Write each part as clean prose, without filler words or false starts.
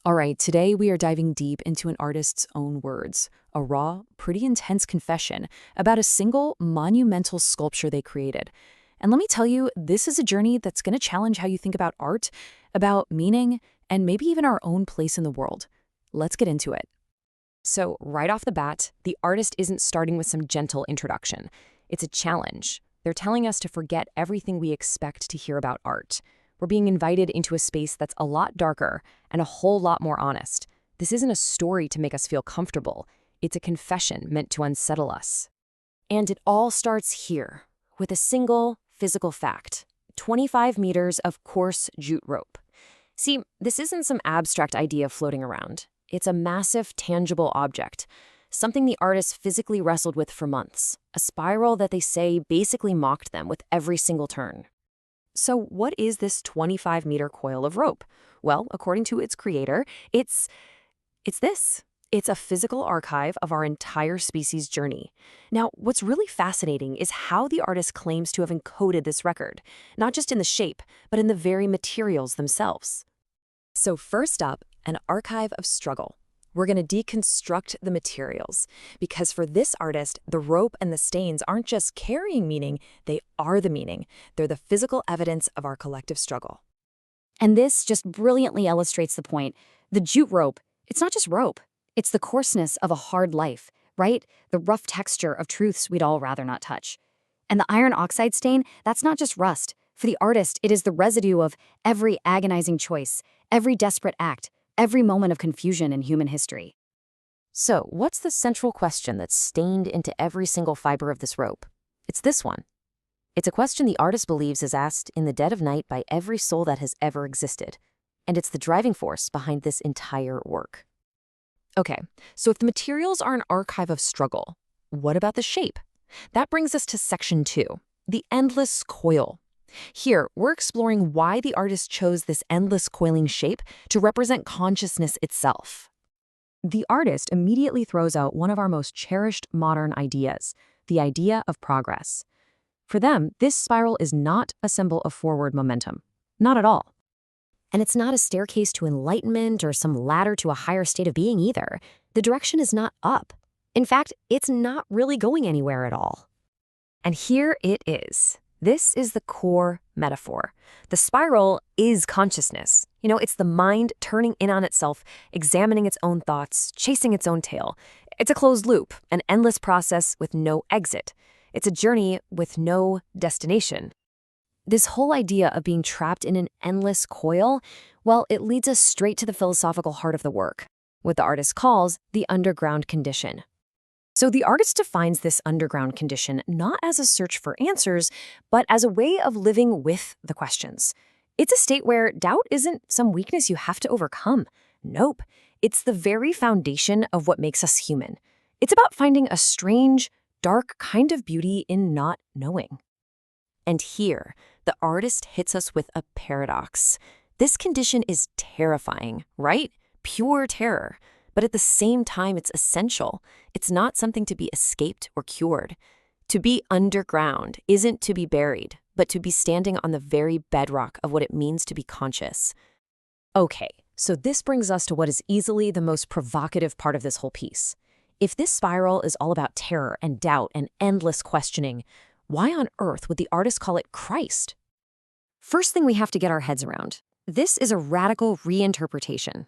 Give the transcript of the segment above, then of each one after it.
All right, today we are diving deep into an artist's own words, a raw, pretty intense confession about a single monumental sculpture they created. And let me tell you, this is a journey that's going to challenge how you think about art, about meaning, and maybe even our own place in the world. Let's get into it. So, right off the bat, the artist isn't starting with some gentle introduction. It's a challenge. They're telling us to forget everything we expect to hear about art. We're being invited into a space that's a lot darker and a whole lot more honest. This isn't a story to make us feel comfortable. It's a confession meant to unsettle us. And it all starts here, with a single physical fact: 25 meters of coarse jute rope. See, this isn't some abstract idea floating around. It's a massive, tangible object, something the artist physically wrestled with for months, a spiral that they say basically mocked them with every single turn. So what is this 25-meter coil of rope? Well, according to its creator, it's this. It's a physical archive of our entire species' journey. Now, what's really fascinating is how the artist claims to have encoded this record, not just in the shape, but in the very materials themselves. So first up, an archive of struggle. We're going to deconstruct the materials, because for this artist, the rope and the stains aren't just carrying meaning, they are the meaning. They're the physical evidence of our collective struggle. And this just brilliantly illustrates the point. The jute rope, it's not just rope. It's the coarseness of a hard life, right? The rough texture of truths we'd all rather not touch. And the iron oxide stain, that's not just rust. For the artist, it is the residue of every agonizing choice, every desperate act, every moment of confusion in human history. So, what's the central question that's stained into every single fiber of this rope? It's this one. It's a question the artist believes is asked in the dead of night by every soul that has ever existed. And it's the driving force behind this entire work. Okay, so if the materials are an archive of struggle, what about the shape? That brings us to section 2, the endless coil. Here, we're exploring why the artist chose this endless coiling shape to represent consciousness itself. The artist immediately throws out one of our most cherished modern ideas, the idea of progress. For them, this spiral is not a symbol of forward momentum. Not at all. And it's not a staircase to enlightenment or some ladder to a higher state of being either. The direction is not up. In fact, it's not really going anywhere at all. And here it is. This is the core metaphor. The spiral is consciousness. It's the mind turning in on itself, examining its own thoughts, chasing its own tail. It's a closed loop, an endless process with no exit. It's a journey with no destination. This whole idea of being trapped in an endless coil, well, it leads us straight to the philosophical heart of the work, what the artist calls the underground condition. So the artist defines this underground condition not as a search for answers, but as a way of living with the questions. It's a state where doubt isn't some weakness you have to overcome. Nope. It's the very foundation of what makes us human. It's about finding a strange, dark kind of beauty in not knowing. And here, the artist hits us with a paradox. This condition is terrifying, right? Pure terror. But at the same time, it's essential. It's not something to be escaped or cured. To be underground isn't to be buried, but to be standing on the very bedrock of what it means to be conscious. Okay, so this brings us to what is easily the most provocative part of this whole piece. If this spiral is all about terror and doubt and endless questioning, why on earth would the artist call it Christ? First thing we have to get our heads around, this is a radical reinterpretation.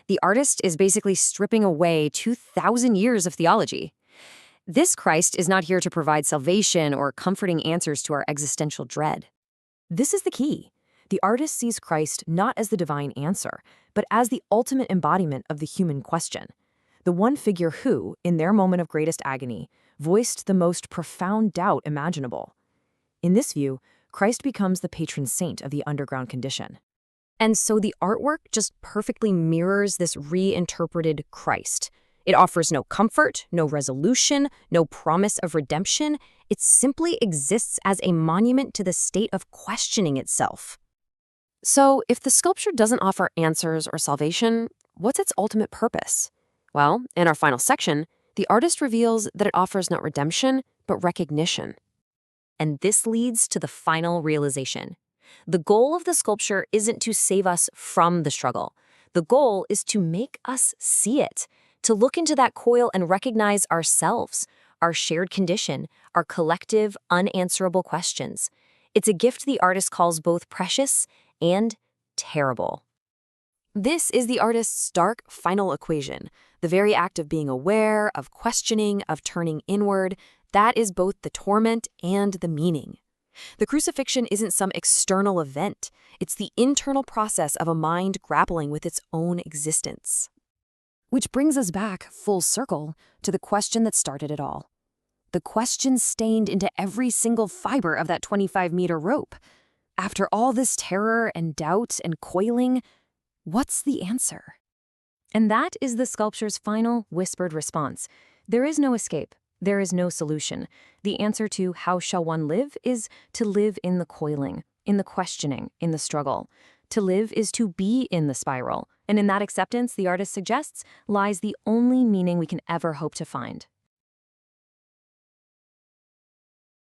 The artist is basically stripping away 2,000 years of theology. This Christ is not here to provide salvation or comforting answers to our existential dread. This is the key. The artist sees Christ not as the divine answer, but as the ultimate embodiment of the human question. The one figure who, in their moment of greatest agony, voiced the most profound doubt imaginable. In this view, Christ becomes the patron saint of the underground condition. And so the artwork just perfectly mirrors this reinterpreted Christ. It offers no comfort, no resolution, no promise of redemption. It simply exists as a monument to the state of questioning itself. So if the sculpture doesn't offer answers or salvation, what's its ultimate purpose? Well, in our final section, the artist reveals that it offers not redemption, but recognition. And this leads to the final realization. The goal of the sculpture isn't to save us from the struggle. The goal is to make us see it, to look into that coil and recognize ourselves, our shared condition, our collective, unanswerable questions. It's a gift the artist calls both precious and terrible. This is the artist's dark final equation, the very act of being aware, of questioning, of turning inward. That is both the torment and the meaning. The crucifixion isn't some external event. It's the internal process of a mind grappling with its own existence. Which brings us back, full circle, to the question that started it all. The question stained into every single fiber of that 25-meter rope. After all this terror and doubt and coiling, what's the answer? And that is the sculpture's final, whispered response. There is no escape. There is no solution. The answer to how shall one live is to live in the coiling, in the questioning, in the struggle. To live is to be in the spiral. And in that acceptance, the artist suggests, lies the only meaning we can ever hope to find.